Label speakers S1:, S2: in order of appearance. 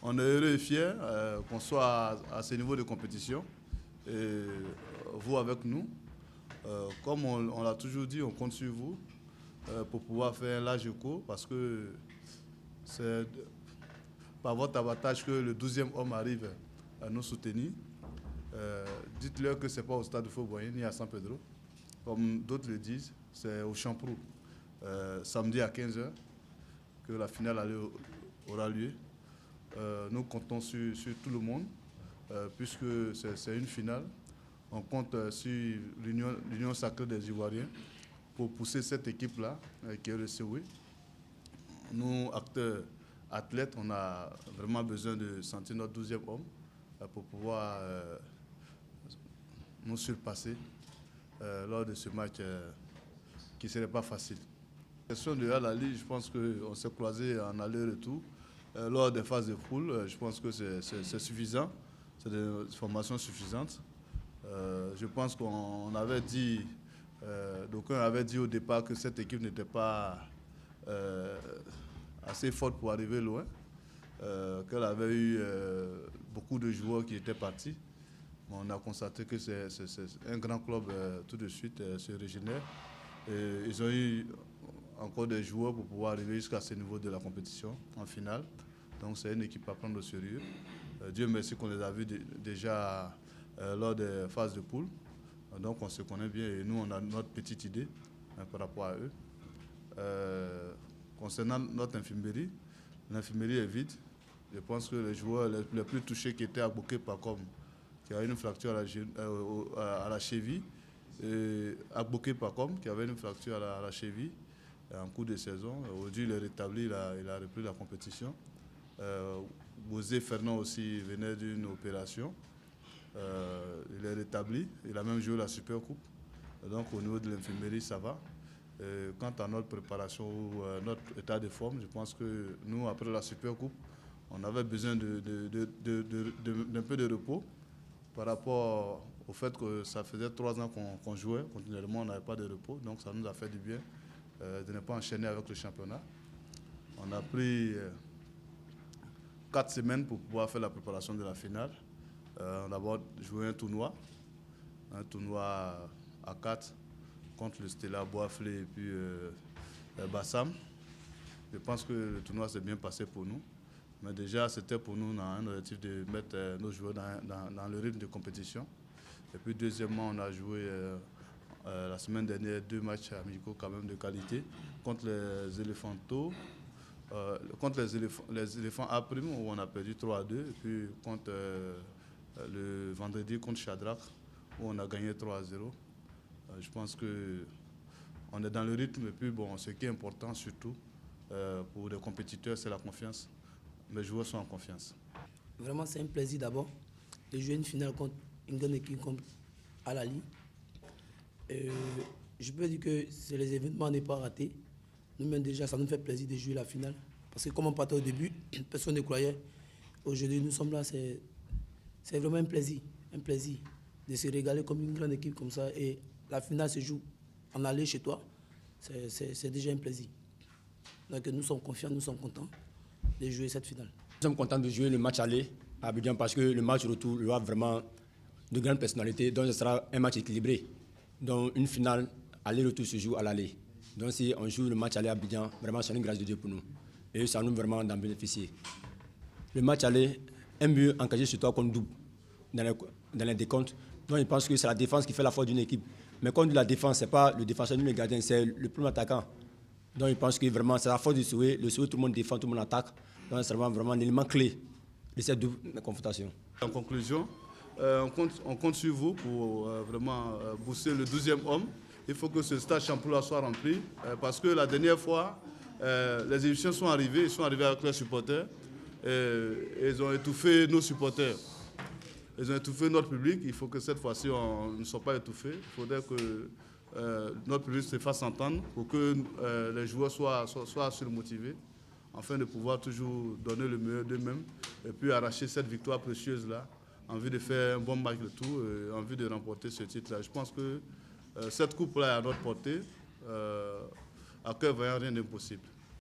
S1: on est heureux et fiers qu'on soit à ce niveau de compétition. Et vous avec nous. Comme on l'a toujours dit, on compte sur vous pour pouvoir faire un large écho parce que c'est par votre avantage que le 12e homme arrive à nous soutenir. Dites-leur que ce n'est pas au stade de Fauboyens ni à San Pedro. Comme d'autres le disent, c'est au Champrou, samedi à 15 h, que la finale aura lieu. Nous comptons sur tout le monde, puisque c'est une finale. On compte sur l'Union sacrée des Ivoiriens pour pousser cette équipe-là, qui est le COE. Nous, acteurs, athlètes, on a vraiment besoin de sentir notre 12e homme pour pouvoir nous surpasser lors de ce match qui ne serait pas facile. La question de la Ligue, je pense qu'on s'est croisés en aller-retour. Lors des phases de poule, je pense que c'est suffisant, c'est des formations suffisantes. Je pense qu'on avait dit, d'aucuns avaient dit au départ que cette équipe n'était pas assez forte pour arriver loin, qu'elle avait eu beaucoup de joueurs qui étaient partis. On a constaté que c'est un grand club tout de suite se régénère. Et ils ont eu encore des joueurs pour pouvoir arriver jusqu'à ce niveau de la compétition en finale. Donc c'est une équipe à prendre au sérieux. Dieu merci qu'on les a vus déjà lors des phases de poule. Donc on se connaît bien et nous on a notre petite idée par rapport à eux. Concernant notre infirmerie, l'infirmerie est vide. Je pense que les joueurs les plus touchés qui étaient à Bokeh Pakom, qui a eu une fracture à la cheville, et à Bokeh Pakom, qui avait une fracture à la cheville en cours de saison. Aujourd'hui, il est rétabli, il a repris la compétition. Bosé Fernand aussi venait d'une opération. Il est rétabli, il a même joué la Super Coupe. Donc au niveau de l'infirmerie, ça va. Quant à notre préparation ou notre état de forme, je pense que nous, après la Super Coupe, on avait besoin d'un peu de repos par rapport au fait que ça faisait 3 ans qu'on jouait, continuellement on n'avait pas de repos, donc ça nous a fait du bien de ne pas enchaîner avec le championnat. On a pris 4 semaines pour pouvoir faire la préparation de la finale. On a d'abord joué un tournoi à 4 contre le Stella Boisflé et puis Bassam. Je pense que le tournoi s'est bien passé pour nous. Mais déjà, c'était pour nous un objectif de mettre nos joueurs dans le rythme de compétition. Et puis deuxièmement, on a joué la semaine dernière 2 matchs amicaux quand même de qualité contre les Éléphantos, contre les éléphants A', où on a perdu 3-2, et puis contre le vendredi contre Shadrach, où on a gagné 3-0. Je pense qu'on est dans le rythme, et puis bon, ce qui est important surtout pour les compétiteurs, c'est la confiance. Mes joueurs sont en confiance.
S2: Vraiment, c'est un plaisir d'abord de jouer une finale contre une grande équipe comme Al-Ahly. Je peux dire que c'est les événements à ne pas rater. Nous-mêmes déjà, ça nous fait plaisir de jouer la finale. Parce que comme on partait au début, personne ne croyait. Aujourd'hui, nous sommes là, c'est vraiment un plaisir de se régaler comme une grande équipe comme ça. Et la finale se joue en aller chez toi. C'est déjà un plaisir. Donc nous sommes confiants, nous sommes contents de jouer cette finale.
S3: Nous sommes contents de jouer le match aller à Abidjan parce que le match retour aura vraiment de grandes personnalités. Donc ce sera un match équilibré. Donc une finale aller-retour se joue à l'aller. Donc si on joue le match aller à Abidjan, vraiment c'est une grâce de Dieu pour nous. Et ça nous vraiment d'en bénéficier. Le match aller, un but engagé sur toi contre double dans les décomptes. Donc je pense que c'est la défense qui fait la force d'une équipe. Mais quand on dit la défense, ce n'est pas le défenseur ni le gardien, c'est le premier attaquant. Donc je pense que vraiment c'est la force du Souhait. Le Souhait, tout le monde défend, tout le monde attaque. Donc c'est vraiment l'élément clé de cette double confrontation.
S1: En conclusion, on compte sur vous pour vraiment booster le 12e homme. Il faut que ce stade Champrou soit rempli parce que la dernière fois, les Égyptiens sont arrivés avec leurs supporters et ils ont étouffé nos supporters. Ils ont étouffé notre public. Il faut que cette fois-ci, on ne soit pas étouffés. Il faudrait que notre public se fasse entendre pour que les joueurs soient surmotivés, afin de pouvoir toujours donner le meilleur d'eux-mêmes et puis arracher cette victoire précieuse-là, en vue de faire un bon match de tout, en vue de remporter ce titre-là. Je pense que cette coupe-là est à notre portée. À cœur vaillant, rien n'est impossible.